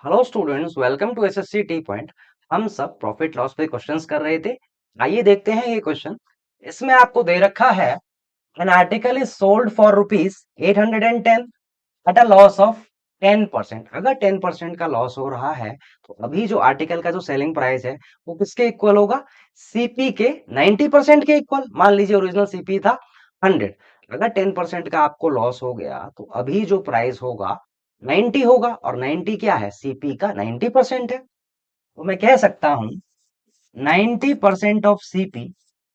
Hello students, welcome to SSC T point. हम सब profit loss पे क्वेश्चंस कर रहे थे। आइए देखते हैं ये क्वेश्चन। इसमें आपको दे रखा है an article is sold for rupees 810 at a loss of 10%। अगर 10% का लॉस हो रहा है तो अभी जो आर्टिकल का जो सेलिंग प्राइस है वो किसके इक्वल होगा? सीपी के 90% के इक्वल। मान लीजिए ओरिजिनल सीपी था 100। अगर 10% का आपको लॉस हो गया तो अभी जो प्राइस होगा 90 होगा, और 90 क्या है? सीपी का 90% है। तो मैं कह सकता हूं 90% ऑफ सीपी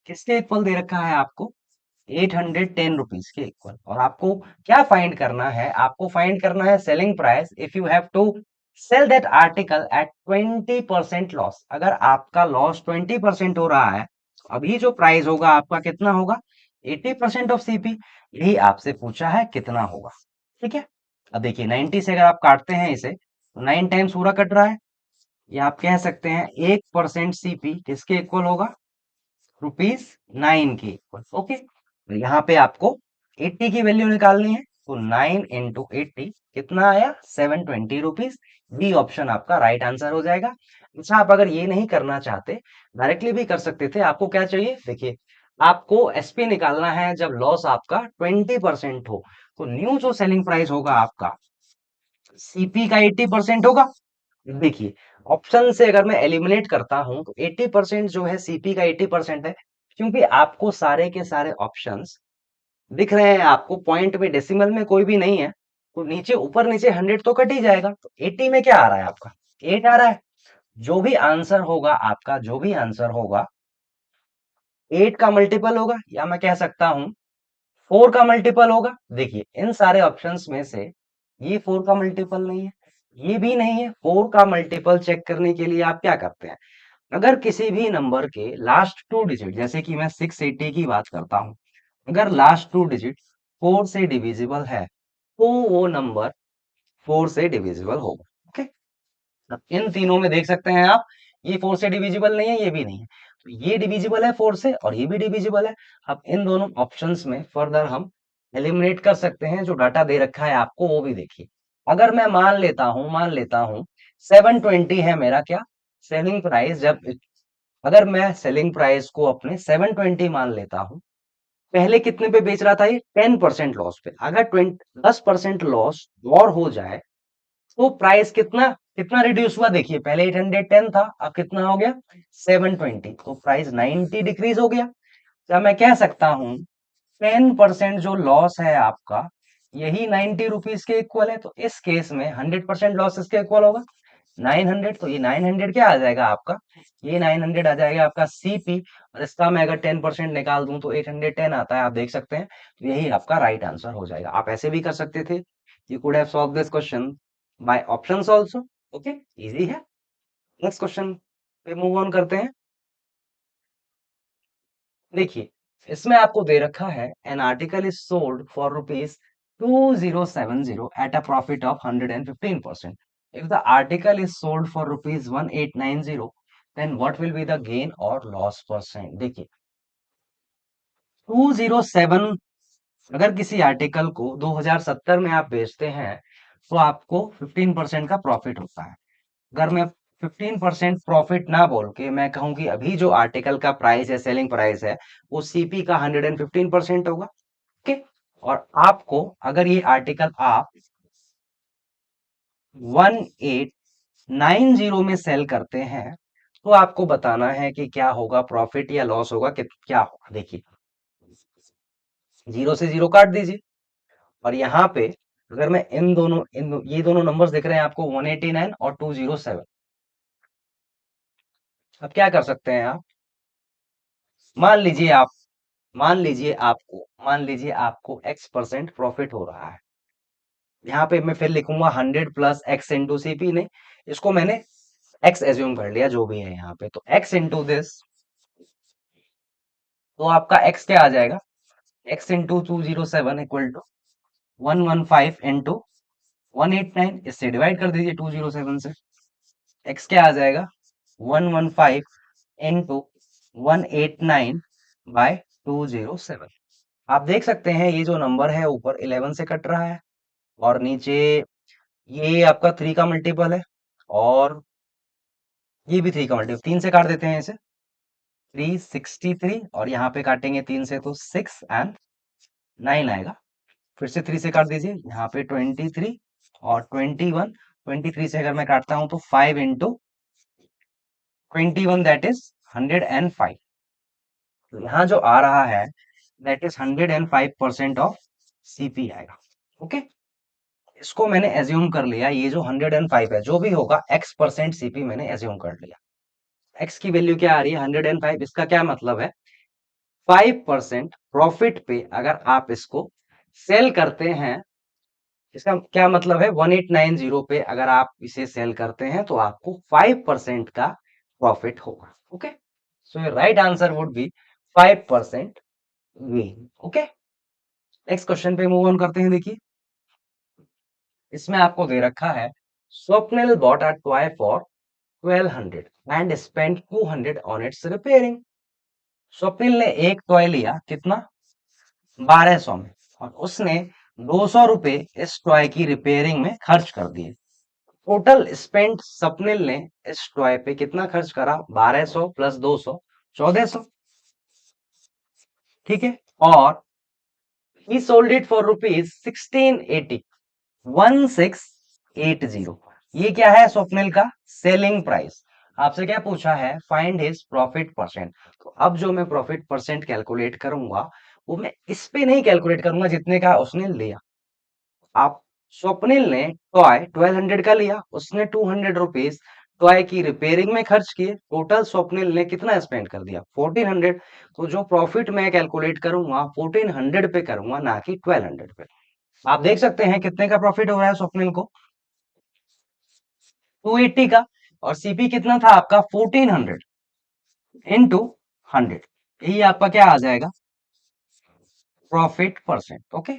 किसके इक्वल दे रखा है आपको? 810 रुपीज के इक्वल। और आपको क्या फाइंड करना है? आपको फाइंड करना है selling price if you have to sell that article at 20% loss. अगर आपका लॉस 20% हो रहा है तो अभी जो प्राइस होगा आपका कितना होगा? 80% ऑफ सीपी। यही आपसे पूछा है कितना होगा। ठीक है, अब देखिए 90 से अगर आप काटते हैं इसे तो 9 टाइम्स पूरा कट रहा है। या आप कह सकते हैं 1% सीपी किसके इक्वल होगा? ₹9 के इक्वल। ओके, तो यहाँ पे आपको 80 की वैल्यू निकालनी है, तो 9 इंटू 80 कितना आया? 720 रुपीज। बी ऑप्शन आपका राइट आंसर हो जाएगा। अच्छा, आप अगर ये नहीं करना चाहते, डायरेक्टली भी कर सकते थे। आपको क्या चाहिए? देखिए, आपको एसपी निकालना है जब लॉस आपका 20% हो। तो न्यू जो सेलिंग प्राइस होगा आपका सीपी का 80% होगा। देखिए, ऑप्शन से अगर मैं एलिमिनेट करता हूं तो 80% जो है सीपी का 80% है, क्योंकि आपको सारे के सारे ऑप्शंस दिख रहे हैं। आपको पॉइंट में डेसिमल में कोई भी नहीं है, तो नीचे ऊपर नीचे 100 तो कट ही जाएगा। तो 80 में क्या आ रहा है आपका? 8 आ रहा है। जो भी आंसर होगा आपका, जो भी आंसर होगा 8 का मल्टीपल होगा, या मैं कह सकता हूं 4 का मल्टीपल होगा। देखिए, इन सारे ऑप्शंस में से ये 4 का मल्टीपल नहीं है, ये भी नहीं है। 4 का मल्टीपल चेक करने के लिए आप क्या करते हैं? अगर किसी भी नंबर के लास्ट 2 डिजिट, जैसे कि मैं 680 की बात करता हूं, अगर लास्ट 2 डिजिट 4 से डिविजिबल है तो वो नंबर 4 से डिविजिबल होगा। ओके, अब इन तीनों में देख सकते हैं आप, ये 4 से डिविजिबल नहीं है, ये भी नहीं है। तो ये डिविजिबल है 4 से, और ये भी डिविजिबल है। अब इन दोनों ऑप्शंस में फर्दर हम एलिमिनेट कर सकते हैं। जो डाटा दे रखा है आपको वो भी देखिए। अगर मैं मान लेता हूं 720 है मेरा क्या सेलिंग प्राइस। जब अगर मैं सेलिंग प्राइस को अपने 720 मान लेता हूं, पहले कितने पे बेच रहा था? ये 10% लॉस पे। अगर 10% लॉस और हो जाए तो प्राइस कितना कितना रिड्यूस हुआ? देखिए, पहले 810 था, अब कितना हो गया? 720। तो प्राइस 90 डिक्रीज हो गया। क्या मैं कह सकता हूं 10% जो लॉस है आपका, यही 90 रुपीज के इक्वल है? तो इस केस में 100% लॉस इसके इक्वल होगा 900। तो ये 900 क्या आ जाएगा आपका? ये 900 आ जाएगा आपका सीपी। और इसका मैं अगर 10% निकाल दूं तो 810 आता है, आप देख सकते हैं। तो यही आपका राइट आंसर हो जाएगा। आप ऐसे भी कर सकते थे। You could have solve this question by options also. Okay, easy है। नेक्स्ट क्वेश्चन पे मूव ऑन करते हैं। देखिए, इसमें आपको दे रखा है an article is sold for rupees 2070 at a profit of 115%। If the article is sold for rupees 1890, then what will be the gain or loss percent? देखिए, 207, अगर किसी आर्टिकल को 2070 में आप बेचते हैं तो आपको 15% का प्रॉफिट होता है। अगर मैं 15% प्रॉफिट ना बोल के मैं कहूं कि अभी जो आर्टिकल का प्राइस है, सेलिंग प्राइस है, वो सीपी का 115% होगा। ओके, और आपको अगर ये आर्टिकल आप 1890 में सेल करते हैं तो आपको बताना है कि क्या होगा, प्रॉफिट या लॉस होगा कि क्या होगा। देखिए, जीरो से जीरो काट दीजिए, और यहाँ पे अगर मैं ये दोनों नंबर्स दिख रहे हैं आपको 189 और 207। अब क्या कर सकते हैं आप? मान लीजिए आप मान लीजिए आपको X% प्रॉफिट हो रहा है। यहाँ पे मैं फिर लिखूंगा 100 प्लस एक्स इंटू सीपी। ने इसको मैंने एक्स एज्यूम कर लिया, जो भी है यहाँ पे। तो एक्स इंटू दिस, तो आपका एक्स क्या आ जाएगा? X into 207 equal to 115 into 189। इससे डिवाइड कर दीजिए 207 से। एक्स क्या आ जाएगा? 115 इंटू 189 बाय 207। आप देख सकते हैं ये जो नंबर है ऊपर 11 से कट रहा है, और नीचे ये आपका 3 का मल्टीपल है। और ये भी 3 का मल्टीपल, 3 से काट देते हैं इसे, 363, और यहाँ पे काटेंगे 3 से तो 6 एंड 9 आएगा। फिर से 3 से काट दीजिए, यहाँ पे 23 और 21, 23 से अगर मैं काटता हूं तो 5 इंटू 21, दैट इज 105। तो यहाँ जो आ रहा है दैट इज 105% ऑफ सीपी आएगा। ओके, इसको मैंने एज्यूम कर लिया, ये जो 105 है जो भी होगा x% सीपी मैंने एज्यूम कर लिया। x की वैल्यू क्या आ रही है 105, इसका क्या मतलब है 5% प्रॉफिट पे अगर आप इसको सेल करते हैं, इसका क्या मतलब है 1890 पे अगर आप इसे सेल करते हैं तो आपको 5% का प्रॉफिट होगा। Okay, so right answer would B 5% gain. Okay, next question पे मूव ऑन करते हैं। देखिए, इसमें आपको दे रखा है Swapnil bought a toy for 1200 and spend 200 on it's repairing. Swapnil ने एक टॉय लिया कितना 1200 में, और उसने 200 रुपए इस टॉय की रिपेयरिंग में खर्च कर दिए। टोटल स्पेंड स्वप्निल ने इस टॉय पे कितना खर्च करा 1200 प्लस 200 1400। ठीक है, और he sold it for rupees 1680 1680। ये क्या है स्वप्निल का सेलिंग प्राइस। आपसे क्या पूछा है फाइंड हिज प्रॉफिट परसेंट। तो अब जो मैं प्रॉफिट परसेंट कैलकुलेट करूंगा वो मैं इस पे नहीं कैलकुलेट करूंगा जितने का उसने लिया। आप स्वप्निल ने टॉय 1200 का लिया, उसने 200 रुपीज टॉय की रिपेयरिंग में खर्च किए, टोटल स्वप्निल ने कितना स्पेंड कर दिया 1400। तो जो प्रॉफिट मैं कैलकुलेट करूंगा 1400 पे करूंगा, ना कि 1200 पे। आप देख सकते हैं कितने का प्रॉफिट हो रहा है स्वप्निल को 280 का, और सीपी कितना था आपका 1400 इंटू 100, यही आपका क्या आ जाएगा प्रॉफिट परसेंट। ओके,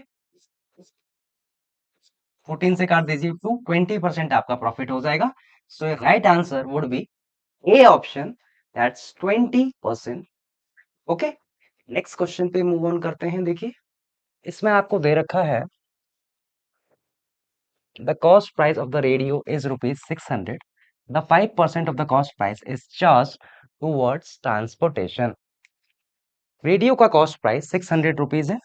14 से काट दीजिए 2, 20% आपका प्रॉफिट हो जाएगा। So right answer would be A option, that's 20%। Okay, next question पे मूव ऑन करते हैं। देखिए, इसमें आपको दे रखा है the cost price of the radio is rupees 600, the 5% of the cost price is charge towards transportation. Radio का कॉस्ट प्राइस 600 रुपीज है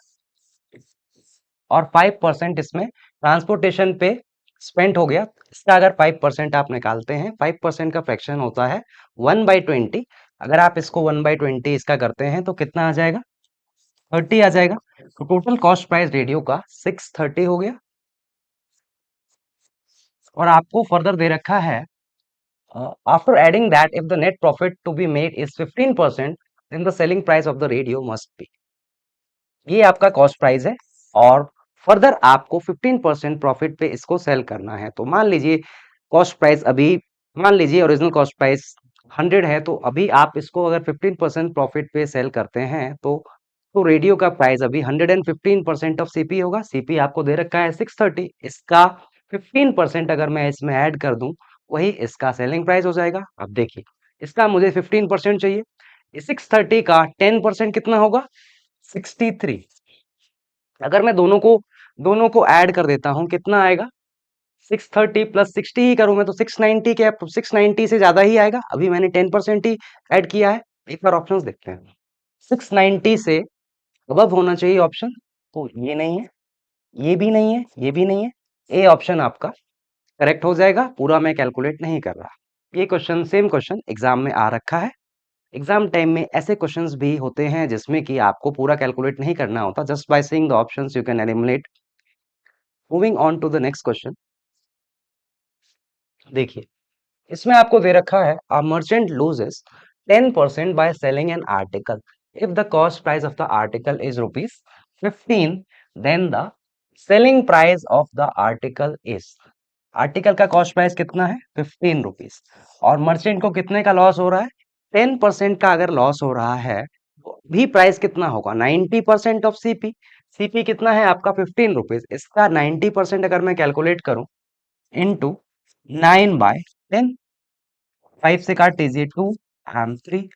और 5% इसमें ट्रांसपोर्टेशन पे स्पेंड हो गया। इसका अगर 5% आप निकालते हैं, 5% का फ्रैक्शन होता है 1/20। अगर आप इसको 1/20 इसका करते हैं तो कितना आ जाएगा 30 आ जाएगा। तो टोटल कॉस्ट प्राइस रेडियो का 630 हो गया। और आपको फर्दर दे रखा है after adding that if the net profit to be made is 15%, then the selling price of the radio must be. ये आपका कॉस्ट प्राइस है, और फर्दर आपको 15% प्रॉफिट पे इसको सेल करना है। तो मान लीजिए कॉस्ट प्राइस अभी, मान लीजिए ओरिजिनल कॉस्ट प्राइस 100 है, तो अभी आप इसको अगर 15% प्रॉफिट पे सेल करते हैं तो रेडियो का प्राइस अभी 115% ऑफ सीपी होगा। सीपी आपको दे रखा है 630, इसका 15% अगर मैं इसमें ऐड कर दूं वही इसका सेलिंग प्राइस हो जाएगा। अब देखिए, इसका मुझे 15% चाहिए, 630 का 10% कितना होगा 63। अगर मैं दोनों को ऐड कर देता हूं कितना आएगा 630 प्लस 60 ही करूं मैं तो 690 के, 690 से ज्यादा ही आएगा। अभी मैंने 10% ही ऐड किया है। एक बार ऑप्शंस देखते हैं, 690 से अबव होना चाहिए ऑप्शन, तो ये नहीं है, ये भी नहीं है, ये भी नहीं है। ए ऑप्शन आपका करेक्ट हो जाएगा। पूरा मैं कैलकुलेट नहीं कर रहा। ये क्वेश्चन सेम क्वेश्चन एग्जाम में आ रखा है। एग्जाम टाइम में ऐसे क्वेश्चंस भी होते हैं जिसमें कि आपको पूरा कैलकुलेट नहीं करना होता, just by seeing the options you can eliminate. Moving on to the next question. देखिए, इसमें आपको दे रखा है a merchant loses 10% by selling an article if the cost price of the article is rupees 15, then the selling price of the article is. Article का cost price कितना है 15 rupees, और मर्चेंट को कितने का लॉस हो रहा है 10% का अगर लॉस हो रहा है तो भी प्राइस कितना होगा 90% ऑफ सीपी। सीपी कितना है आपका 15 रुपीज, इसका 90% अगर मैं कैलकुलेट करूं इनटू 9/10, 5 से काट दीजिए 2 एंड 3,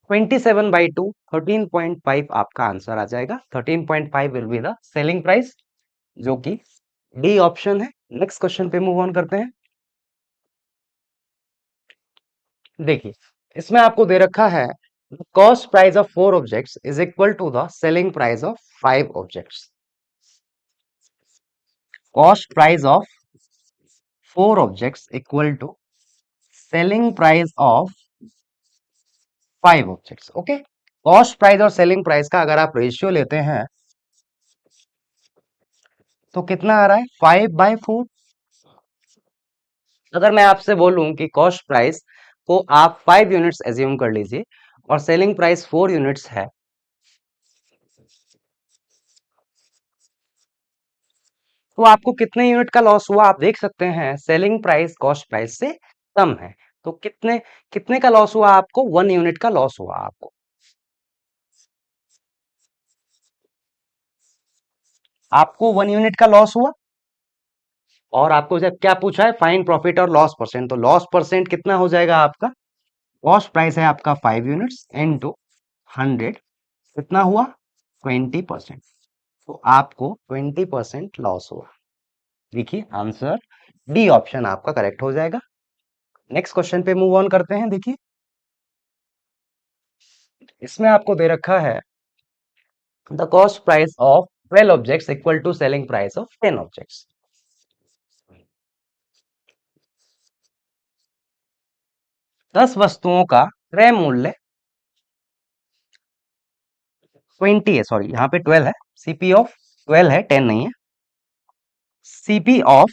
27/2, 13.5 आपका आंसर आ जाएगा। 13.5 will be the selling price, जो कि डी ऑप्शन है। नेक्स्ट क्वेश्चन पे मूव ऑन करते हैं। देखिए, इसमें आपको दे रखा है cost price of 4 objects is equal to the selling price of 5 objects. Cost price of 4 objects equal to selling price of 5 objects. Okay, cost price और सेलिंग प्राइस का अगर आप रेशियो लेते हैं तो कितना आ रहा है, 5/4। अगर मैं आपसे बोलूं कि कॉस्ट प्राइस को आप 5 यूनिट्स एज्यूम कर लीजिए और सेलिंग प्राइस 4 यूनिट्स है, तो आपको कितने यूनिट का लॉस हुआ आप देख सकते हैं। सेलिंग प्राइस कॉस्ट प्राइस से कम है, तो कितने कितने का लॉस हुआ आपको, 1 यूनिट का लॉस हुआ आपको। आपको 1 यूनिट का लॉस हुआ और आपको जब क्या पूछा है, फाइन प्रॉफिट और लॉस परसेंट, तो लॉस परसेंट कितना हो जाएगा आपका, कॉस्ट प्राइस है आपका 5 यूनिट्स इनटू 100, कितना हुआ, 20%। तो आपको 20% लॉस हुआ। देखिए आंसर डी ऑप्शन आपका करेक्ट हो जाएगा। नेक्स्ट क्वेश्चन पे मूव ऑन करते हैं। देखिए इसमें आपको दे रखा है the cost price of 12 objects equal to selling price of 10 objects. 10 वस्तुओं का क्रय मूल्य 20 है, सॉरी यहाँ पे 12 है, सीपी ऑफ 12 है, 10 नहीं है। CP of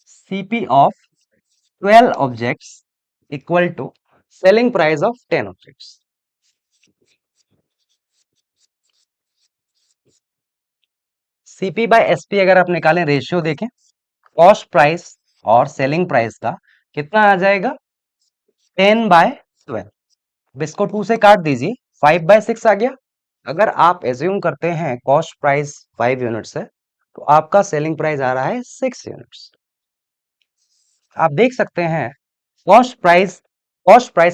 CP of 12 objects equal to selling price of 10 objects. CP by SP अगर आप निकालें, रेशियो देखें, कॉस्ट प्राइस और सेलिंग प्राइस का कितना आ जाएगा, 10/12। अब इसको 2 से काट दीजिए, 5/6 आ गया। अगर आप एज्यूम करते हैं कॉस्ट प्राइस 5 यूनिट्स है, तो आपका सेलिंग प्राइस आ रहा है 6 यूनिट्स। आप देख सकते हैं कॉस्ट प्राइस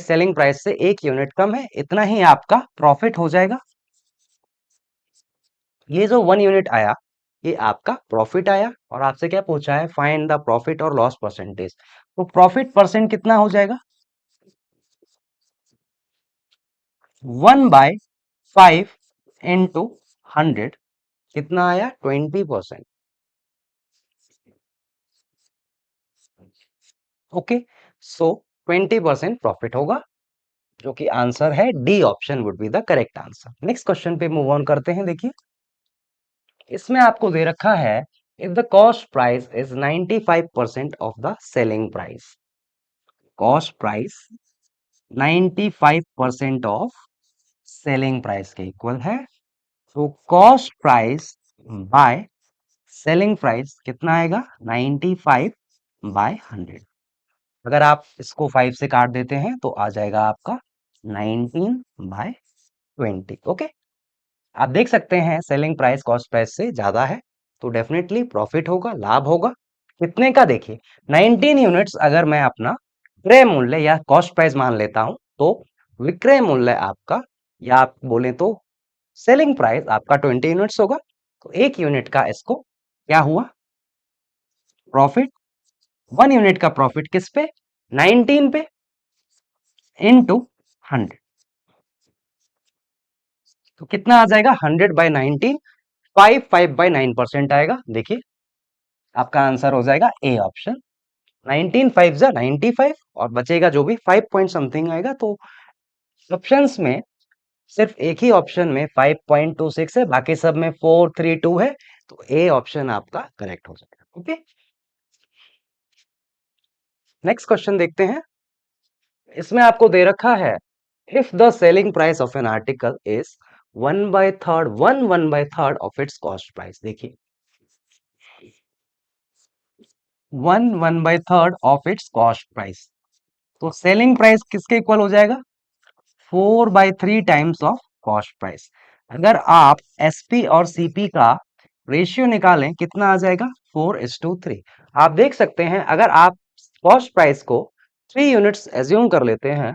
सेलिंग प्राइस से 1 यूनिट कम है, इतना ही आपका प्रॉफिट हो जाएगा। ये जो 1 यूनिट आया, ये आपका प्रॉफिट आया और आपसे क्या पूछा है, फाइंड द प्रॉफिट और लॉस परसेंटेज। तो प्रॉफिट परसेंट कितना हो जाएगा, 1/5 इंटू 100, कितना आया, 20%। ओके, सो 20% प्रॉफिट होगा, जो कि आंसर है D option would be the correct answer. Next question पे मूव ऑन करते हैं। देखिए इसमें आपको दे रखा है if the cost price is 95% of the selling price. Cost price 95% of selling price के इक्वल है, तो cost price by selling price कितना आएगा, 95/100। अगर आप इसको 5 से काट देते हैं तो आ जाएगा आपका 19/20। ओके, आप देख सकते हैं सेलिंग प्राइस कॉस्ट प्राइस से ज्यादा है, तो डेफिनेटली प्रॉफिट होगा, लाभ होगा। कितने का, देखिए 19 यूनिट्स अगर मैं अपना क्रय मूल्य या कॉस्ट प्राइस मान लेता हूं, तो विक्रय मूल्य आपका, या आप बोले तो सेलिंग प्राइस आपका 20 यूनिट्स होगा। तो 1 यूनिट का इसको क्या हुआ, प्रॉफिट। 1 यूनिट का प्रॉफिट किस पे, 19 पे इंटू 100, तो कितना आ जाएगा, 100/19, 5/9% आएगा। देखिए आपका आंसर हो जाएगा ए ऑप्शन। 19 5 जा 95 और बचेगा जो भी 5 पॉइंट समथिंग आएगा। तो ऑप्शंस में सिर्फ एक ही ऑप्शन में 5.26 है, बाकी सब में 432 है, तो ए ऑप्शन आपका करेक्ट हो जाएगा। ओके, नेक्स्ट क्वेश्चन देखते हैं। इसमें आपको दे रखा है if the selling price of N article is 1/3 of its cost price. देखिए 1/3 ऑफ इट्स कॉस्ट प्राइस, तो सेलिंग प्राइस किसके इक्वल हो जाएगा, 4/3 टाइम्स ऑफ कॉस्ट प्राइस। अगर आप एसपी और सीपी का रेशियो निकालें, कितना आ जाएगा, 4:3। आप देख सकते हैं अगर आप कॉस्ट प्राइस को 3 यूनिट्स एज्यूम कर लेते हैं,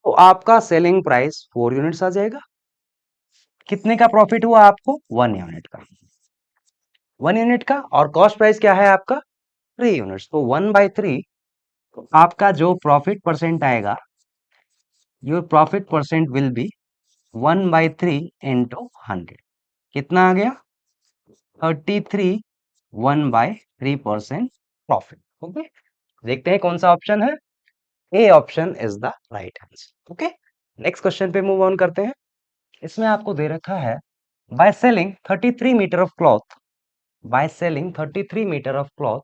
तो आपका सेलिंग प्राइस 4 यूनिट्स आ जाएगा। कितने का प्रॉफिट हुआ आपको, 1 यूनिट का, 1 यूनिट का। और कॉस्ट प्राइस क्या है आपका, 3 यूनिट्स, तो 1/3 तो आपका जो प्रॉफिट परसेंट आएगा, your profit percent will be 1/3 into 100। कितना आ गया? 33, 1/3% प्रॉफिट। ओके, देखते हैं कौन सा ऑप्शन है। A option is the right answer. Okay, next question पे मूव ऑन करते हैं। इसमें आपको दे रखा है, by selling 33 metre of cloth, by selling 33 metre of cloth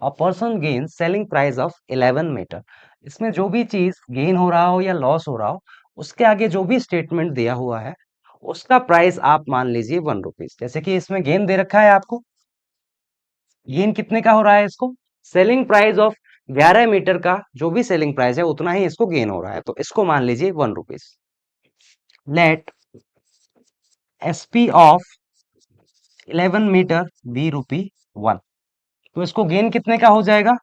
a person gain selling price of 11 metre. इसमें जो भी चीज गेन हो रहा हो या लॉस हो रहा हो, उसके आगे जो भी स्टेटमेंट दिया हुआ है, उसका प्राइस आप मान लीजिए 1 रुपीज। जैसे कि इसमें गेन दे रखा है आपको, गेन कितने का हो रहा है इसको? सेलिंग प्राइस ऑफ 11 मीटर का जो भी सेलिंग प्राइस है उतना ही इसको गेन हो रहा है, तो इसको मान लीजिए 1 rupees. Let SP of 11 metre be ₹1। तो इसको गेन कितने का हो जाएगा?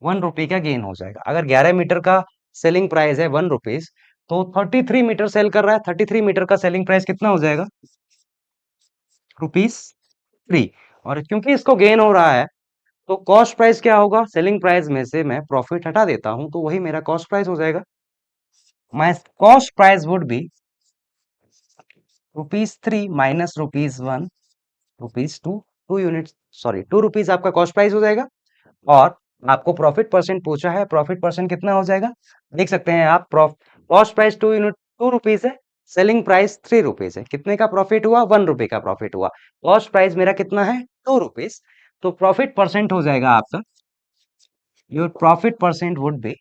1 रुपए का गेन हो जाएगा। अगर 11 मीटर का सेलिंग प्राइस है 1 रुपीज, तो 33 मीटर सेल कर रहा है, 33 मीटर का सेलिंग प्राइस कितना हो जाएगा? ₹3। और क्योंकि इसको गेन हो रहा है, तो कॉस्ट प्राइस क्या होगा? सेलिंग प्राइस में से मैं प्रॉफिट हटा देता हूं, तो वही मेरा कॉस्ट प्राइस हो जाएगा। My cost price would be ₹3 minus ₹1, ₹2, 2 unit, sorry 2 rupees आपका कॉस्ट प्राइस हो जाएगा। और आपको प्रॉफिट परसेंट पूछा है, प्रॉफिट परसेंट कितना हो जाएगा? देख सकते हैं आप, कॉस्ट प्राइस 2 यूनिट 2 रुपीज है, सेलिंग प्राइस 3 रुपीज है। कितने का प्रॉफिट हुआ? 1 रुपए का प्रॉफिट हुआ। कॉस्ट प्राइस मेरा कितना है? 2 रुपीज। तो प्रॉफिट परसेंट हो जाएगा आपका, your profit percent would be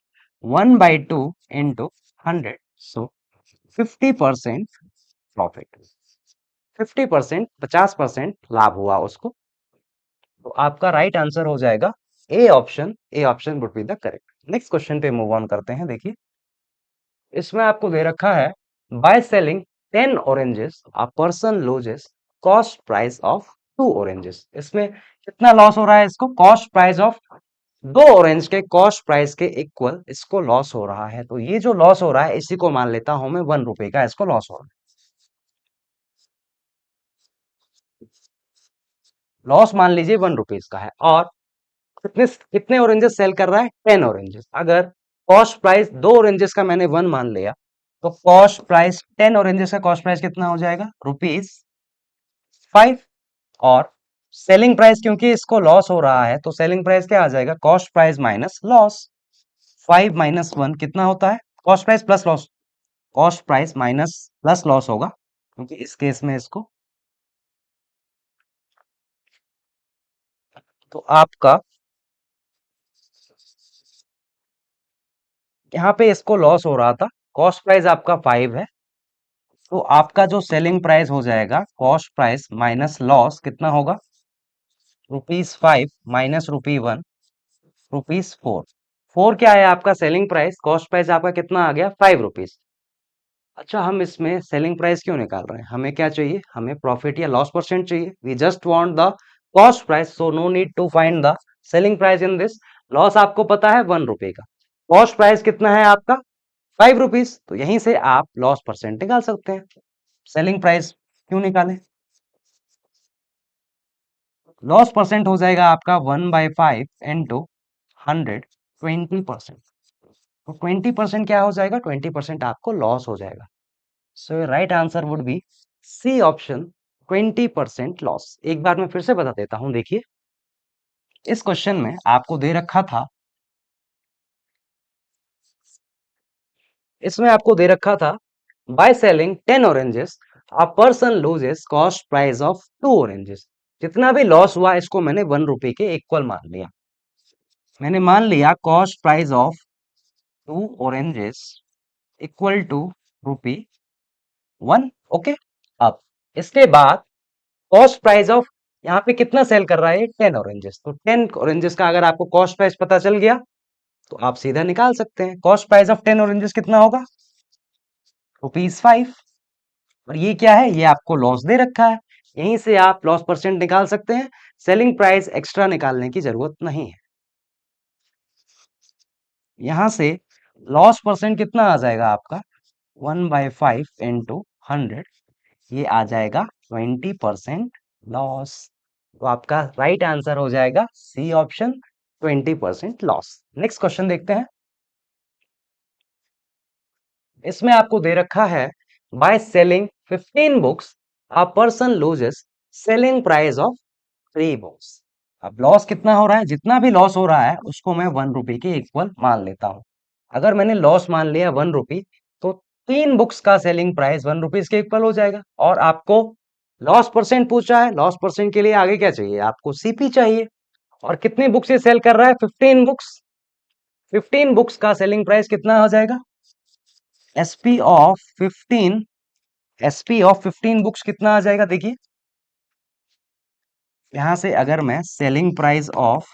1/2 into 100, so 50% profit. 50%, 50% लाभ हुआ उसको। तो आपका राइट आंसर हो जाएगा A option. A option would be the correct. Next question पे मूव ऑन करते हैं। देखिए, इसमें आपको दे रखा है, by selling 10 oranges a person loses cost price of 2 oranges. इसमें कितना लॉस हो रहा है इसको? कॉस्ट प्राइस ऑफ 2 ऑरेंज के कॉस्ट प्राइस के इक्वल इसको लॉस हो रहा है। तो ये जो लॉस हो रहा है, इसी को मान लेता हूं मैं 1 रुपए का इसको लॉस हो रहा है। लॉस मान लीजिए 1 रुपीज का है, और कितने कितने ऑरेंजेस सेल कर रहा है? 10 ऑरेंजेस। अगर कॉस्ट प्राइस 2 ऑरेंजेस का मैंने 1 मान लिया, तो कॉस्ट प्राइस 10 ऑरेंजेस का कॉस्ट प्राइस कितना हो जाएगा? ₹5। और सेलिंग प्राइस, क्योंकि इसको लॉस हो रहा है, तो सेलिंग प्राइस क्या आ जाएगा? Cost price minus loss. 5 - 1 कितना होता है? Cost price plus loss. Cost price minus plus loss होगा, क्योंकि इस केस में इसको, तो आपका यहाँ पे इसको लॉस हो रहा था, कॉस्ट प्राइस आपका 5 है, तो आपका जो सेलिंग प्राइस हो जाएगा, कॉस्ट प्राइस माइनस लॉस कितना होगा? ₹5 माइनस ₹1, ₹4। 4 क्या है आपका सेलिंग प्राइस? कॉस्ट प्राइस आपका कितना आ गया? ₹5। अच्छा, हम इसमें सेलिंग प्राइस क्यों निकाल रहे हैं? हमें क्या चाहिए? हमें प्रॉफिट या लॉस परसेंट चाहिए। We just want the cost price, so no need to find the selling price in this. Loss आपको पता है 1 रुपए का, कॉस्ट प्राइस कितना है आपका? 5 रुपीज। तो यहीं से आप लॉस परसेंट निकाल सकते हैं। सेलिंग प्राइस क्यों निकालें? लॉस परसेंट हो जाएगा आपका 1/5 इंटू 100, 20%। तो 20% क्या हो जाएगा? 20% आपको लॉस हो जाएगा। So right answer would be C option, 20% loss. एक बार मैं फिर से बता देता हूं। देखिए, इस क्वेश्चन में आपको दे रखा था, इसमें आपको दे रखा था, by selling 10 oranges a person loses cost price of 2 oranges. जितना भी लॉस हुआ, इसको मैंने 1 रुपए के इक्वल मान लिया। मैंने मान लिया cost price of 2 oranges equal to ₹1। Okay, अब इसके बाद कॉस्ट प्राइस ऑफ, यहाँ पे कितना सेल कर रहा है? 10 ऑरेंजेस। तो 10 ऑरेंजेस का अगर आपको कॉस्ट प्राइस पता चल गया, तो आप सीधा निकाल सकते हैं। कॉस्ट प्राइस ऑफ 10 ऑरेंजेस कितना होगा? ₹5। और ये क्या है? ये आपको लॉस दे रखा है, यहीं से आप लॉस परसेंट निकाल सकते हैं। सेलिंग प्राइस एक्स्ट्रा निकालने की जरूरत नहीं है। यहां से लॉस परसेंट कितना आ जाएगा आपका? 1/5 इंटू 100, ये आ जाएगा 20% लॉस। तो आपका राइट आंसर हो जाएगा C option, 20% loss. Next question देखते हैं। इसमें आपको दे रखा है by selling 15 books a person loses selling price of 3 books. अब लॉस कितना हो रहा है, जितना भी लॉस हो रहा है उसको मैं 1 रुपए के इक्वल मान लेता हूं। अगर मैंने लॉस मान लिया 1 रुपी, तो 3 बुक्स का सेलिंग प्राइस 1 रुपीज के इक्वल हो जाएगा। और आपको लॉस परसेंट पूछा है, लॉस परसेंट के लिए आगे क्या चाहिए, आपको सीपी चाहिए। और कितनी बुक्स ये सेल कर रहा है, 15 बुक्स। 15 बुक्स का सेलिंग प्राइस कितना हो जाएगा, SP of 15, SP of 15 books कितना आ जाएगा, देखिए यहां से अगर मैं सेलिंग प्राइस ऑफ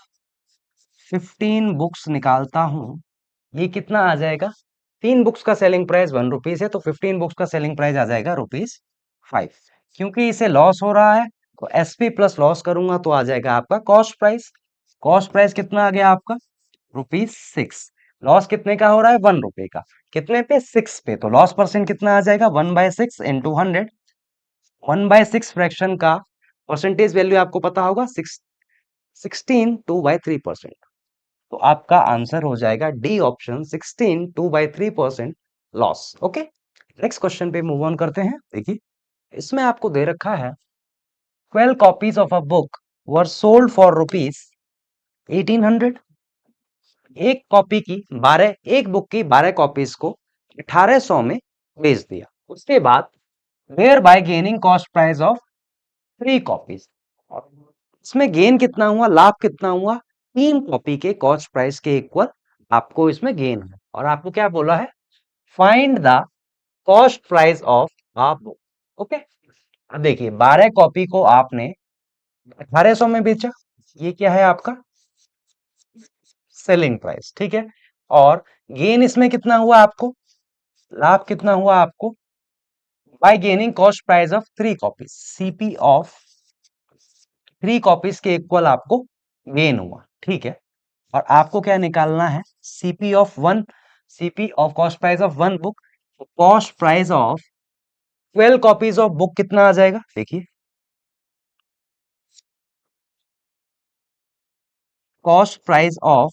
15 बुक्स निकालता हूं, ये कितना आ जाएगा, 3 बुक्स का सेलिंग प्राइस 1 रुपीज है, तो 15 बुक्स का सेलिंग प्राइस आ जाएगा ₹5। क्योंकि इसे लॉस हो रहा है, तो एसपी प्लस लॉस करूंगा तो आ जाएगा आपका कॉस्ट प्राइस। कॉस्ट प्राइस कितना आ गया आपका, ₹6। लॉस कितने का हो रहा है, 1 रुपए का। कितने पे, 6 पे, तो लॉस परसेंट कितना आ जाएगा, 1/6 इंटू 100। 1/6 फ्रैक्शन का परसेंटेज वैल्यू आपको पता होगा, 16 2/3%। तो आपका आंसर हो जाएगा D option, 16 2/3% loss. Okay, next question पे मूव ऑन करते हैं। देखिए इसमें आपको दे रखा है 12 copies of a book were sold for ₹1800। एक कॉपी की 12, एक बुक की 12 कॉपीज को 1800 में बेच दिया। उसके बाद there by gaining cost price of 3 copies. और इसमें गेन कितना हुआ, लाभ कितना हुआ, 3 कॉपी के कॉस्ट प्राइस के इक्वल आपको इसमें गेन है। और आपको क्या बोला है, find the cost price of a book. Okay, अब देखिए 12 कॉपी को आपने 1800 में बेचा, ये क्या है आपका सेलिंग प्राइस, ठीक है। और गेन इसमें कितना हुआ आपको, लाभ कितना हुआ आपको, bye gaining cost price of 3 copies, CP of 3 copies के इक्वल आपको गेन हुआ, ठीक है। और आपको क्या निकालना है, CP of 1, CP of cost price of 1 book. Cost price of 12 copies of book कितना आ जाएगा, देखिए cost price of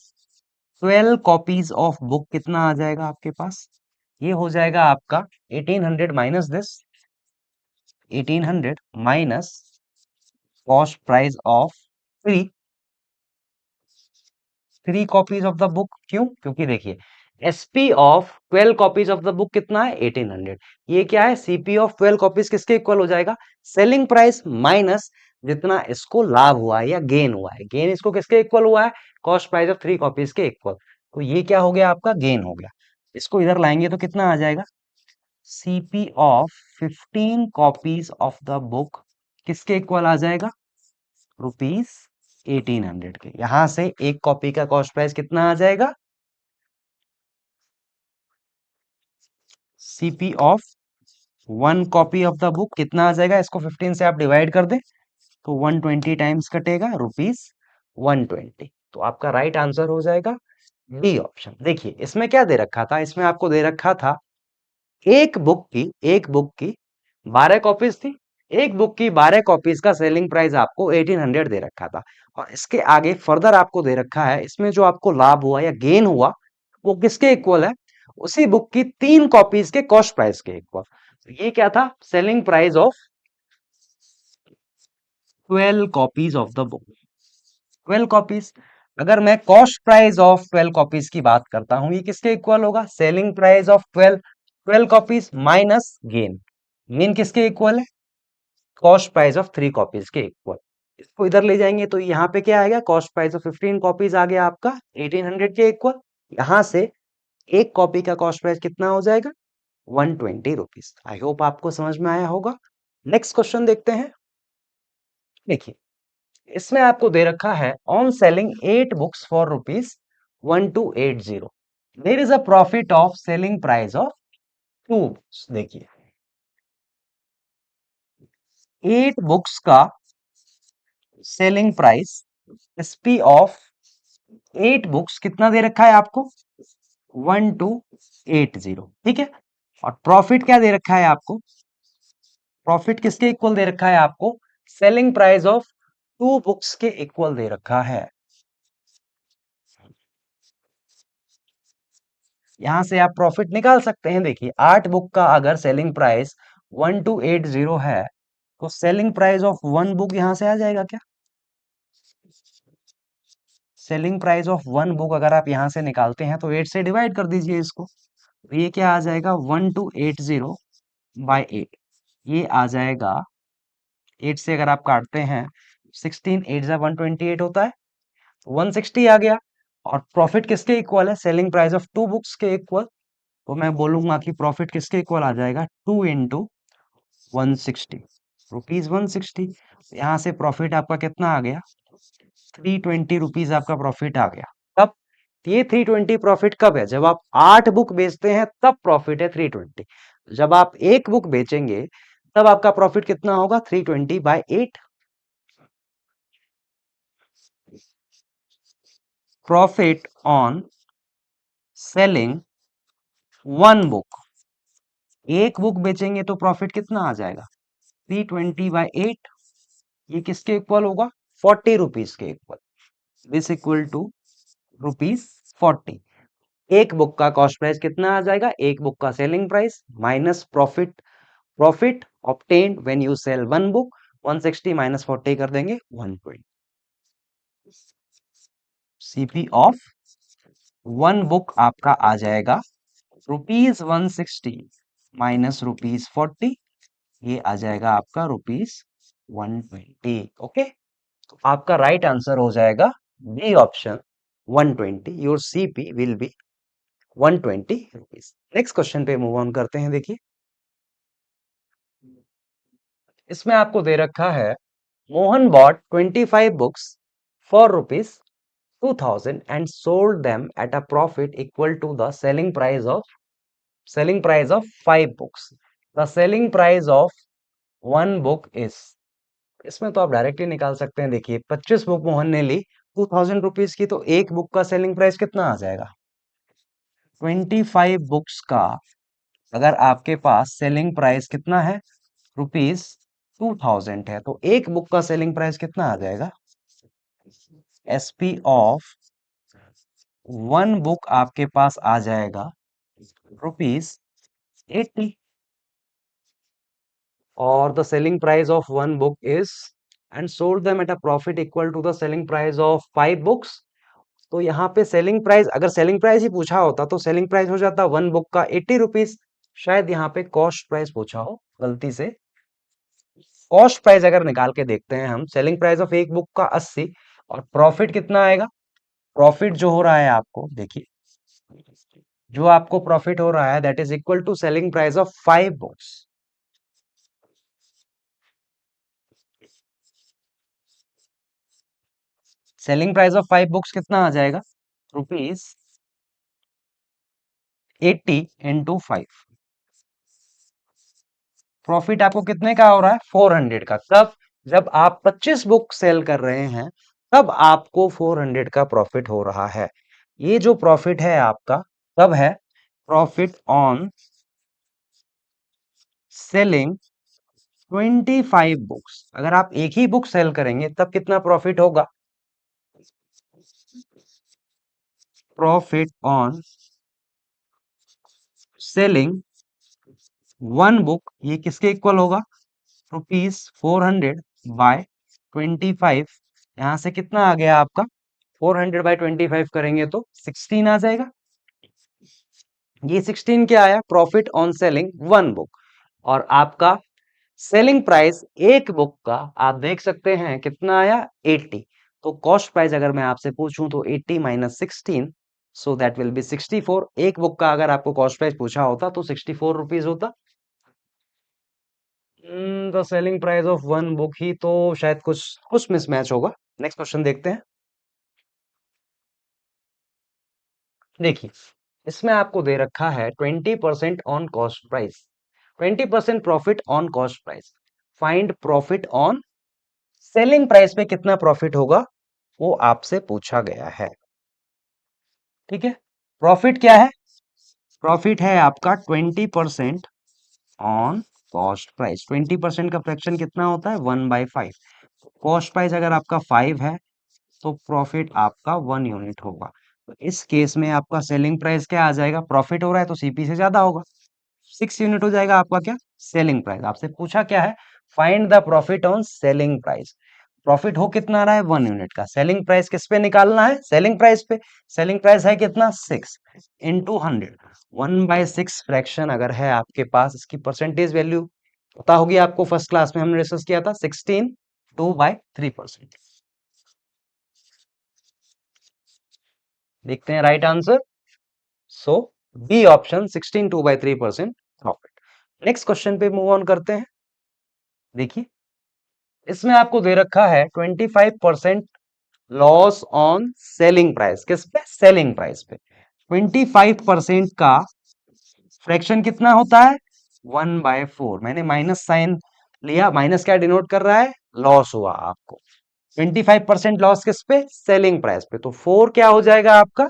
12 copies of book कितना आ जाएगा आपके पास, ये हो जाएगा आपका 1800 minus this, 1800 minus cost price of 3, 3 copies of the book. क्यों, क्योंकि देखिए SP of 12 copies of the book कितना है, 1800। ये क्या है, सीपी ऑफ 12 कॉपीज किसके इक्वल हो जाएगा, सेलिंग प्राइस माइनस जितना इसको लाभ हुआ है या गेन हुआ है। गेन इसको किसके इक्वल हुआ है, कॉस्ट प्राइस ऑफ 3 कॉपीज के इक्वल। तो ये क्या हो गया आपका, गेन हो गया। इसको इधर लाएंगे तो कितना आ जाएगा, CP of 15 copies of the book किसके इक्वल आ जाएगा, ₹1800 के। यहां से एक कॉपी का कॉस्ट प्राइस कितना आ जाएगा, CP of 1 copy of the book कितना आ जाएगा, इसको 15 से आप डिवाइड कर दें तो 120 टाइम्स कटेगा, ₹120। तो आपका राइट आंसर हो जाएगा डी ऑप्शन। देखिए इसमें क्या दे रखा था, इसमें आपको दे रखा था एक बुक की 12 कॉपीज थी, एक बुक की 12 कॉपीज का सेलिंग प्राइस आपको 1800 दे रखा था। और इसके आगे फर्दर आपको दे रखा है, इसमें जो आपको लाभ हुआ या गेन हुआ वो किसके इक्वल है, उसी बुक की 3 कॉपीज के कॉस्ट प्राइस के इक्वल। तो ये क्या था, selling price of 12 copies of the book. 12 copies, अगर मैं कॉस्ट प्राइस ऑफ 12 कॉपीज की बात करता हूं, ये किसके इक्वल होगा, selling price of 12 copies minus gain. Gain किसके इक्वल है, कॉस्ट प्राइस ऑफ 3 कॉपीज के इक्वल। इसको इधर ले जाएंगे तो यहाँ पे क्या आएगा, कॉस्ट प्राइस ऑफ 15 कॉपीज आ गया आपका 1800 के इक्वल। यहां से एक कॉपी का कॉस्ट प्राइस कितना हो जाएगा, ₹120। आई होप आपको समझ में आया होगा। नेक्स्ट क्वेश्चन देखते हैं। देखिए इसमें आपको दे रखा है on selling 8 books for ₹1280, there is a profit of selling price of 2 books. देखिए 8 बुक्स का selling price, SP of 8 books कितना दे रखा है आपको, 1280, ठीक है। और प्रॉफिट क्या दे रखा है आपको, प्रॉफिट किसके इक्वल दे रखा है आपको, सेलिंग प्राइस ऑफ 2 बुक्स के इक्वल दे रखा है। यहां से आप प्रॉफिट निकाल सकते हैं। देखिए 8 बुक का अगर सेलिंग प्राइस 1280 है तो सेलिंग प्राइस ऑफ 1 बुक यहां से आ जाएगा क्या? सेलिंग प्राइस ऑफ 1 बुक अगर आप यहां से निकालते हैं तो 8 से डिवाइड कर दीजिए इसको, तो ये क्या आ जाएगा 1280/8। ये आ जाएगा 8 से अगर आप काटते हैं 16 8 जा 128 होता है, 160 आ गया। और प्रॉफिट किसके इक्वल है? सेलिंग प्राइस ऑफ 2 बुक्स के इक्वल। तो मैं बोलूंगा कि प्रॉफिट किसके इक्वल आ जाएगा 2 इंटू 160, ₹160। यहाँ से प्रॉफिट आपका कितना आ गया? ₹320 आपका प्रॉफिट आ गया। तब ये 320 प्रॉफिट कब है? जब आप 8 बुक बेचते हैं तब प्रॉफिट है 320। जब आप 1 बुक बेचेंगे तब आपका प्रॉफिट कितना होगा? 320/8। Profit on selling 1 book, 1 book बेचेंगे तो प्रॉफिट कितना आ जाएगा? 320/8। ये किसके इक्वल होगा? ₹40 के equal. This equal to ₹40। 1 book का कॉस्ट प्राइस कितना आ जाएगा? 1 बुक का selling price minus profit, profit obtained when you sell 1 book, 160 minus 40 कर देंगे 120। सीपी ऑफ 1 बुक आपका आ जाएगा ₹160 माइनस ₹40, ये आ जाएगा आपका ₹120। ओके, तो आपका राइट आंसर हो जाएगा B option 120। Your CP will be ₹120। Next question पे मूव ऑन करते हैं। देखिए इसमें आपको दे रखा है Mohan bought 25 books for ₹2000 and sold them at a profit equal to the selling price of 5 books. The selling price of 1 book is, इसमें तो आप डायरेक्टली निकाल सकते हैं। देखिए 25 बुक मोहन ने ली ₹2000 की, तो 1 बुक का सेलिंग प्राइस कितना आ जाएगा? 25 बुक्स का अगर आपके पास सेलिंग प्राइस कितना है? ₹2000 है, तो 1 बुक का सेलिंग प्राइस कितना आ जाएगा? एसपी ऑफ 1 बुक आपके पास आ जाएगा ₹80। और the selling price of 1 book is and sold them at a profit equal to the selling price of 5 books. तो यहाँ पे सेलिंग प्राइस, अगर सेलिंग प्राइस ही पूछा होता तो सेलिंग प्राइस हो जाता 1 बुक का ₹80। शायद यहाँ पे कॉस्ट प्राइस पूछा हो गलती से। कॉस्ट प्राइस अगर निकाल के देखते हैं हम, सेलिंग प्राइस ऑफ 1 बुक का 80 और प्रॉफिट कितना आएगा? प्रॉफिट जो हो रहा है आपको देखिए, जो आपको प्रॉफिट हो रहा है that is equal to selling price of 5 books. Selling price of 5 books कितना आ जाएगा? ₹80 इंटू 5। प्रॉफिट आपको कितने का हो रहा है? 400 का। कब? जब आप 25 बुक सेल कर रहे हैं तब आपको 400 का प्रॉफिट हो रहा है। ये जो प्रॉफिट है आपका कब है? Profit on selling 25 books. अगर आप एक ही बुक सेल करेंगे तब कितना प्रॉफिट होगा? प्रॉफिट ऑन सेलिंग 1 बुक, ये किसके इक्वल होगा? ₹400/25। यहां से कितना आ गया आपका? 400/25 करेंगे तो 16 आ जाएगा। ये 16 क्या आया? Profit on selling 1 book. और आपका सेलिंग प्राइस 1 बुक का आप देख सकते हैं कितना आया? 80। तो कॉस्ट प्राइस अगर मैं आपसे पूछूं तो 80 minus 16, so that will be 64। 1 book का अगर आपको कॉस्ट प्राइस पूछा होता तो ₹64 होता। The selling price of 1 book ही तो शायद कुछ कुछ मिसमैच होगा। नेक्स्ट क्वेश्चन देखते हैं। देखिए इसमें आपको दे रखा है 20% on cost price, 20% profit on cost price. Find profit on selling price पे कितना प्रॉफिट होगा, वो आपसे पूछा गया है। ठीक है, प्रॉफिट क्या है? प्रॉफिट है आपका 20% ऑन कॉस्ट प्राइस। 20% का फ्रैक्शन कितना होता है? 1/5। कॉस्ट प्राइस अगर आपका 5 है तो प्रॉफिट आपका 1 यूनिट होगा। तो इस केस में आपका सेलिंग प्राइस क्या आ जाएगा, प्रॉफिट हो रहा है तो सीपी से ज्यादा होगा, 6 यूनिट हो जाएगा आपका क्या, सेलिंग प्राइस। आपसे पूछा क्या है, find the profit on selling price. Profit हो कितना रहा है, 1 यूनिट का। सेलिंग प्राइस किस पे निकालना है, सेलिंग प्राइस पे। सेलिंग प्राइस है कितना, 6 × 100। 1/6 फ्रैक्शन अगर है आपके पास, इसकी परसेंटेज वैल्यू पता होगी आपको, फर्स्ट क्लास में हमने डिस्कस किया था, 16/2/3%। देखते हैं right answer. So B option 16/2/3% profit. Next question पे मूव ऑन करते हैं। देखिए इसमें आपको दे रखा है 25% लॉस ऑन सेलिंग प्राइस। किस पे, सेलिंग प्राइस पे। 25% का फ्रैक्शन कितना होता है, 1/4। मैंने माइनस साइन लिया, माइनस क्या डिनोट कर रहा है, लॉस हुआ आपको। 25% लॉस किस पे, सेलिंग प्राइस पे। तो 4 क्या हो जाएगा आपका,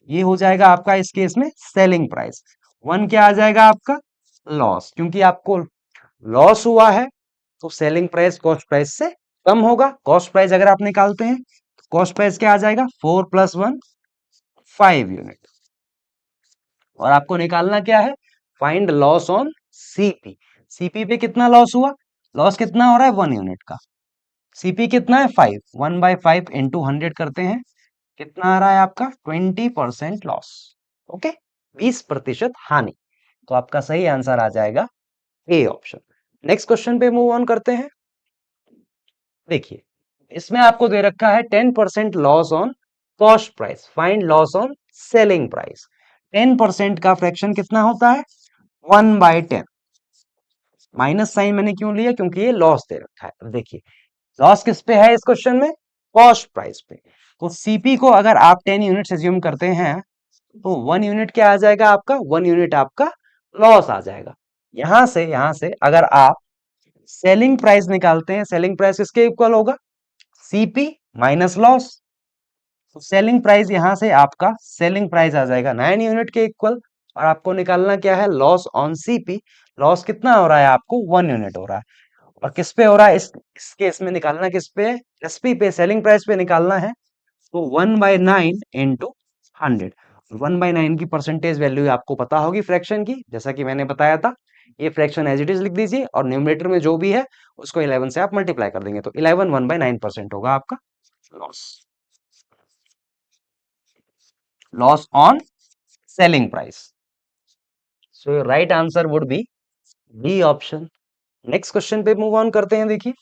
ये हो जाएगा आपका इस केस में सेलिंग प्राइस। 1 क्या आ जाएगा आपका, लॉस। क्योंकि आपको लॉस हुआ है तो सेलिंग प्राइस कॉस्ट प्राइस से कम होगा। कॉस्ट प्राइस अगर आप निकालते हैं, कॉस्ट प्राइस क्या आ जाएगा, 4 + 1 5 यूनिट। और आपको निकालना क्या है, find loss on CP. CP पे कितना लॉस हुआ, लॉस कितना हो रहा है, 1 यूनिट का। सीपी कितना है, 5। 1/5 × 100 करते हैं, कितना आ रहा है आपका, 20% लॉस। ओके, 20% हानि। तो आपका सही आंसर आ जाएगा ए ऑप्शन। नेक्स्ट क्वेश्चन पे मूव ऑन करते हैं। देखिए इसमें आपको दे रखा है 10% loss on cost price, find loss on selling price. 10% का फ्रैक्शन कितना होता है, 1/10। माइनस साइन मैंने क्यों लिया, क्योंकि ये लॉस दे रखा है। देखिए लॉस किस पे है इस क्वेश्चन में, कॉस्ट प्राइस पे। तो सीपी को अगर आप 10 यूनिट एज्यूम करते हैं तो 1 यूनिट क्या आ जाएगा आपका, 1 यूनिट आपका लॉस आ जाएगा। यहां से अगर आप सेलिंग प्राइस निकालते हैं, सेलिंग प्राइस किसके इक्वल होगा, सीपी माइनस लॉस। तो सेलिंग प्राइस यहां से आपका सेलिंग प्राइस आ जाएगा 9 यूनिट के इक्वल। और आपको निकालना क्या है, लॉस ऑन सीपी। लॉस कितना हो रहा है आपको, 1 यूनिट हो रहा है। और किस पे हो रहा है, इस केस में निकालना किस पे, एसपी पे, सेलिंग प्राइस पे निकालना है। तो 1/9 × 100। 1/9 की परसेंटेज वैल्यू आपको पता होगी फ्रैक्शन की, जैसा कि मैंने बताया था। ये फ्रैक्शन एज इट इज लिख दीजिए और न्यूमरेटर में जो भी है उसको 11 से आप मल्टीप्लाई कर देंगे, तो 11 1/9% होगा आपका loss. Loss on selling price. So your right answer would be B option. Next question पे मूव ऑन करते हैं। देखिए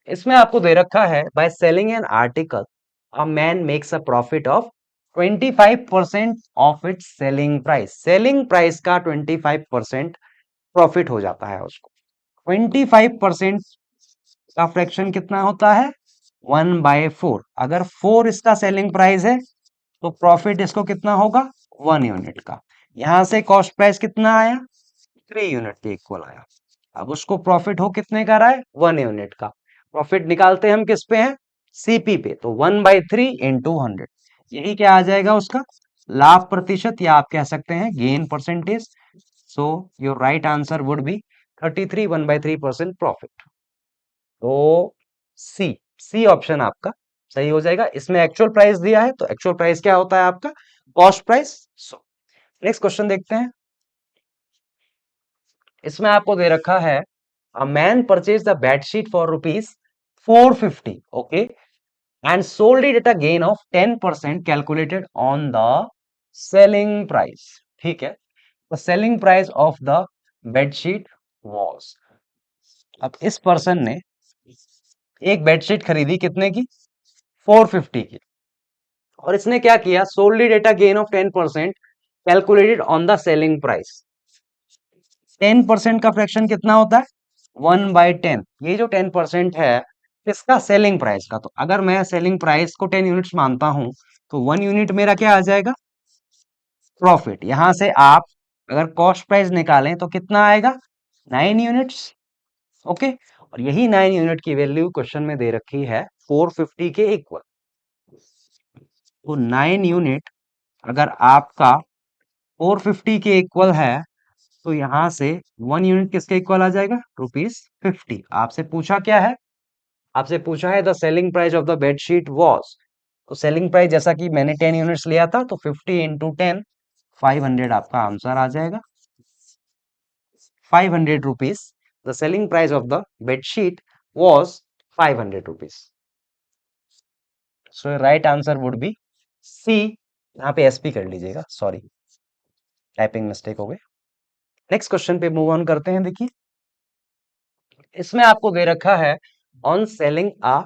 इसमें आपको दे रखा है, by selling an article a man makes a profit of 25% of its selling price. Selling price का 25% प्रॉफिट हो जाता है उसको। 25% का फ्रैक्शन कितना होता है, 1/4। अगर 4 इसका सेलिंग प्राइस है तो प्रॉफिट इसको कितना होगा, 1 यूनिट का। यहां से कॉस्ट प्राइस कितना आया, 3 यूनिट के इक्वल आया। अब उसको प्रॉफिट हो कितने का रहा है, 1 यूनिट का। प्रॉफिट निकालते हैं हम किस पे हैं, सीपी पे। तो 1/3 × 100, यही क्या आ जाएगा उसका, लाभ प्रतिशत, या आप कह सकते हैं gain percentage. So your right answer would B 33 1/3% profit. तो सी, सी ऑप्शन आपका सही हो जाएगा। इसमें एक्चुअल प्राइस दिया है तो एक्चुअल प्राइस क्या होता है आपका, cost price. So next question देखते हैं। इसमें आपको दे रखा है, a man purchase the bedsheet for ₹450, okay, and sold it at a gain of 10% calculated on the selling price. ठीक है, the selling price of the bedsheet was. अब इस पर्सन ने एक बेडशीट खरीदी कितने की, 450 की। और इसने क्या किया, sold it at a gain of 10% calculated on the selling price. 10% का फ्रैक्शन कितना होता है, 1/10। ये जो 10% है इसका सेलिंग प्राइस का, तो अगर मैं सेलिंग प्राइस को 10 यूनिट्स मानता हूं तो 1 यूनिट मेरा क्या आ जाएगा, प्रॉफिट। यहां से आप अगर कॉस्ट प्राइस निकालें तो कितना आएगा, 9 यूनिट्स। ओके, और यही 9 यूनिट की वैल्यू क्वेश्चन में दे रखी है 450 के इक्वल। तो 9 यूनिट अगर आपका 450 के इक्वल है तो यहां से 1 यूनिट किसके इक्वल आ जाएगा, ₹50। आपसे पूछा क्या है, आपसे पूछा है the selling price of the bedsheet was, तो सेलिंग प्राइस जैसा कि मैंने 10 यूनिट्स लिया था तो 50 इंटू 10 500 आपका आंसर आ जाएगा 500 rupees. The selling price of the bed sheet was 500 rupees. So right answer would be C. यहाँ पे SP कर लीजिएगा, सॉरी टाइपिंग मिस्टेक हो गई। नेक्स्ट क्वेश्चन पे मूव ऑन करते हैं। देखिए इसमें आपको दे रखा है on selling a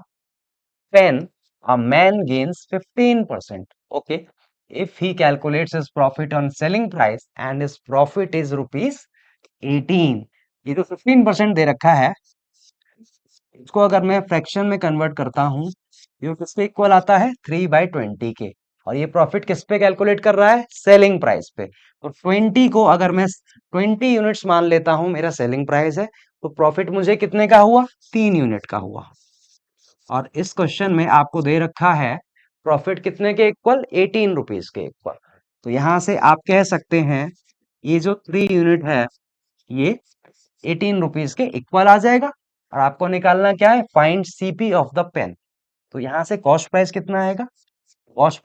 pen a man gains 15%. Okay, if he calculates his profit on selling price and his profit is rupees 18, ये जो 15% दे रखा है इसको अगर मैं फ्रैक्शन में कन्वर्ट करता हूं ये किसके इक्वल आता है 3/20 के। और ये प्रॉफिट किस पे कैलकुलेट कर रहा है सेलिंग प्राइस पे। तो 20 को अगर मैं 20 यूनिट्स मान लेता हूं मेरा सेलिंग प्राइस है तो प्रॉफिट मुझे कितने का हुआ 3 यूनिट का हुआ। और इस क्वेश्चन में आपको दे रखा है प्रॉफिट कितने के इक्वल 18 रुपीज के इक्वल। तो यहां से आप कह सकते हैं ये जो 3 यूनिट है ये 18 रुपीज के इक्वल आ जाएगा। और आपको निकालना क्या है find CP of the pen. तो यहां से कॉस्ट प्राइस कितना आएगा कॉस्ट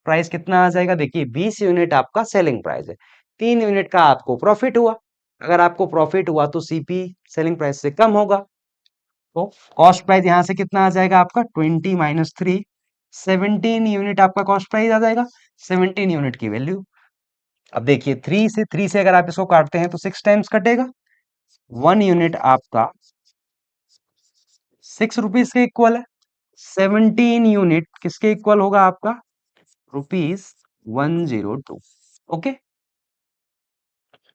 प्राइस कितना आ जाएगा। देखिए 20 यूनिट आपका सेलिंग प्राइस है 3 यूनिट का आपको प्रॉफिट हुआ। अगर आपको प्रॉफिट हुआ तो सीपी सेलिंग प्राइस से कम होगा। तो कॉस्ट प्राइस यहां से कितना आ जाएगा आपका 20 माइनस 3 17 यूनिट आपका कॉस्ट प्राइस आ जाएगा 17 यूनिट की वैल्यू। अब देखिए 3 से अगर आप इसको काटते हैं तो 6 टाइम्स कटेगा 1 यूनिट आपका 6 रुपीज के इक्वल है 17 यूनिट किसके इक्वल होगा आपका ₹102। ओके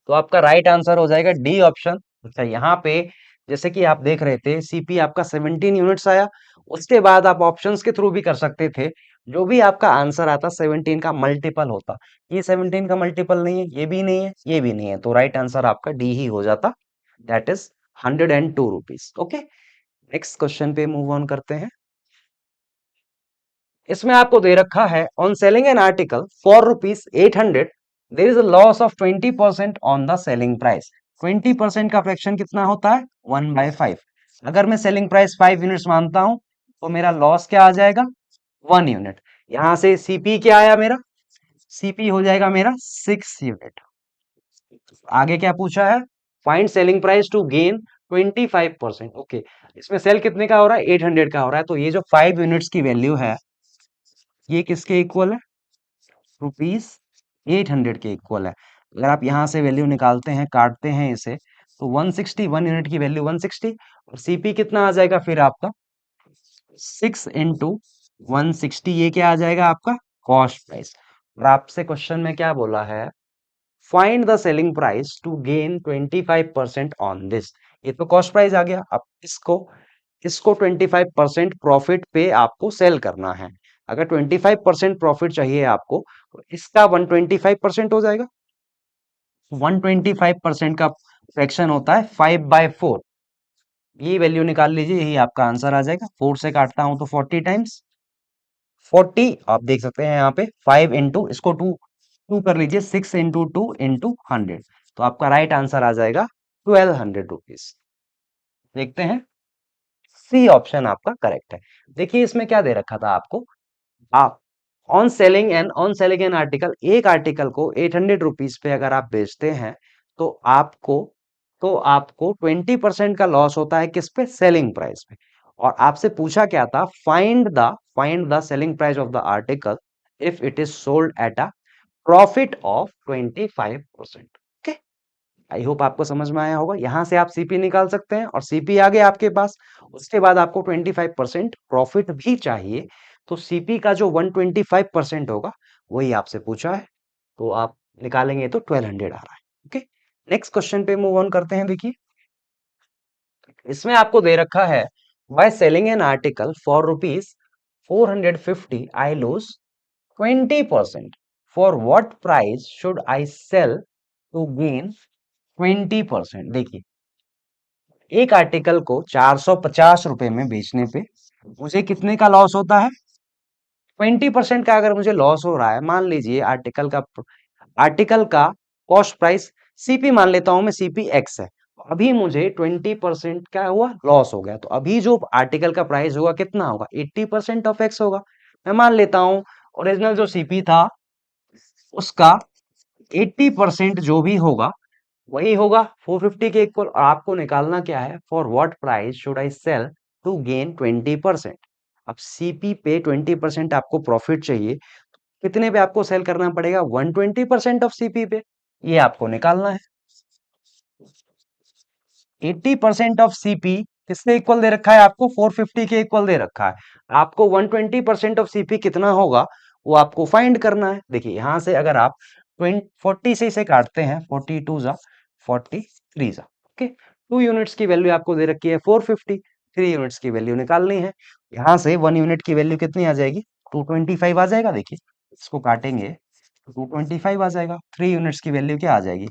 तो आपका राइट आंसर हो जाएगा डी ऑप्शन। अच्छा यहाँ पे जैसे कि आप देख रहे थे सीपी आपका 17 यूनिट्स आया उसके बाद आप ऑप्शंस के थ्रू भी कर सकते थे जो भी आपका आंसर आता 17 का मल्टीपल होता। ये 17 का मल्टीपल नहीं है ये भी नहीं है ये भी नहीं है तो राइट आंसर आपका डी ही हो जाता that is 102 rupees. Okay next question पे मूव ऑन करते हैं। इसमें आपको दे रखा है on selling an article for ₹800 there is a loss of 20% on the selling price. 20% का फ्रैक्शन कितना होता है 1/5। अगर मैं सेलिंग प्राइस 5 यूनिट्स मानता हूं तो मेरा लॉस क्या आ जाएगा 1 यूनिट। यहां से सीपी क्या आया मेरा सीपी हो जाएगा मेरा 6 यूनिट। आगे क्या पूछा है find selling price to gain 25%। Okay इसमें सेल कितने का हो रहा है 800 का हो रहा है तो ये जो 5 यूनिट्स की वैल्यू है ये किसके इक्वल है रुपीज 800 के इक्वल है। अगर आप यहां से वैल्यू निकालते हैं काटते हैं इसे तो 160 1 यूनिट की वैल्यू 160 और सीपी कितना आ जाएगा फिर आपका 6 इंटू 160 ये क्या आ जाएगा आपका कॉस्ट प्राइस। और आपसे क्वेश्चन में क्या बोला है find the selling price to gain 25% on this. ये तो कॉस्ट प्राइस आ गया। अब इसको इसको 25% प्रॉफिट पे आपको सेल करना है। अगर 25% प्रॉफिट चाहिए आपको तो इसका 125% हो जाएगा। 125% का फ्रैक्शन होता है 5/4। ये वैल्यू निकाल लीजिए यही आपका आंसर आ जाएगा 4 से काटता हूं तो 40 टाइम्स 40 आप देख सकते हैं यहाँ पे 5 इंटू इसको 2 कर लीजिए 6 इंटू 2 इंटू 100 तो आपका राइट आंसर आ जाएगा 1200 रुपीज। देखते हैं सी ऑप्शन आपका करेक्ट है। देखिए इसमें क्या दे रखा था आपको आप ऑन सेलिंग एन आर्टिकल एक आर्टिकल को 800 रुपीज पे अगर आप बेचते हैं तो आपको तो आपको 20% का लॉस होता है किस पे सेलिंग प्राइस पे। और आपसे पूछा क्या था find the selling price of the article if it is sold at a profit of 25%। Okay I hope आपको समझ में आया होगा। यहां से आप सीपी निकाल सकते हैं और सीपी आ गया आपके पास। उसके बाद आपको 25% प्रॉफिट भी चाहिए तो सीपी का जो 125% होगा वही आपसे पूछा है तो आप निकालेंगे तो 1200 आ रहा है। ओके नेक्स्ट क्वेश्चन पे मूव ऑन करते हैं। देखिए इसमें आपको दे रखा है by selling an article for ₹450 I lose 20%। For what price should I sell to gain 20%। देखिए एक आर्टिकल को 450 रुपए में बेचने पे मुझे कितने का लॉस होता है 20% का। अगर मुझे लॉस हो रहा है मान लीजिए आर्टिकल का कॉस्ट प्राइस सीपी मान लेता हूं मैं सीपी एक्स है। अभी मुझे 20% का हुआ लॉस हो गया तो अभी जो आर्टिकल का प्राइस होगा कितना होगा 80% ऑफ एक्स होगा। मैं मान लेता हूं ओरिजिनल जो सीपी था उसका 80% जो भी होगा वही होगा 450 के इक्वल। और आपको निकालना क्या है, for what price should I sell to gain 20%। अब सीपी पे 20% आपको प्रॉफिट चाहिए, कितने पे आपको सेल करना पड़ेगा, 120% ऑफ सीपी पे, ये आपको निकालना है। 80% ऑफ सीपी किसके इक्वल दे रखा है आपको, 450 के इक्वल दे रखा है। आपको 120% ऑफ सीपी कितना होगा वो आपको फाइंड करना है। देखिए यहां से अगर आप 40 से इसे काटते हैं, 42 जा 43 जा, ओके, 2 यूनिट्स की वैल्यू आपको दे रखी है 450, 3 यूनिट्स की वैल्यू निकालनी है। यहां से 1 यूनिट की वैल्यू कितनी आ जाएगी, 225 आ जाएगा। देखिए इसको काटेंगे तो 225 आ जाएगा। 3 यूनिट्स की वैल्यू क्या आ जाएगी,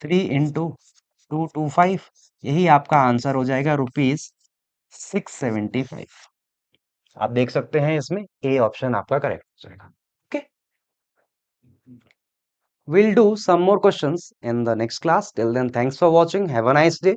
3 × 225, यही आपका आंसर हो जाएगा ₹675। आप देख सकते हैं इसमें ए ऑप्शन आपका करेक्ट हो जाएगा। Okay, we'll do some more questions in the next class. Till then, thanks for watching. Have a nice day.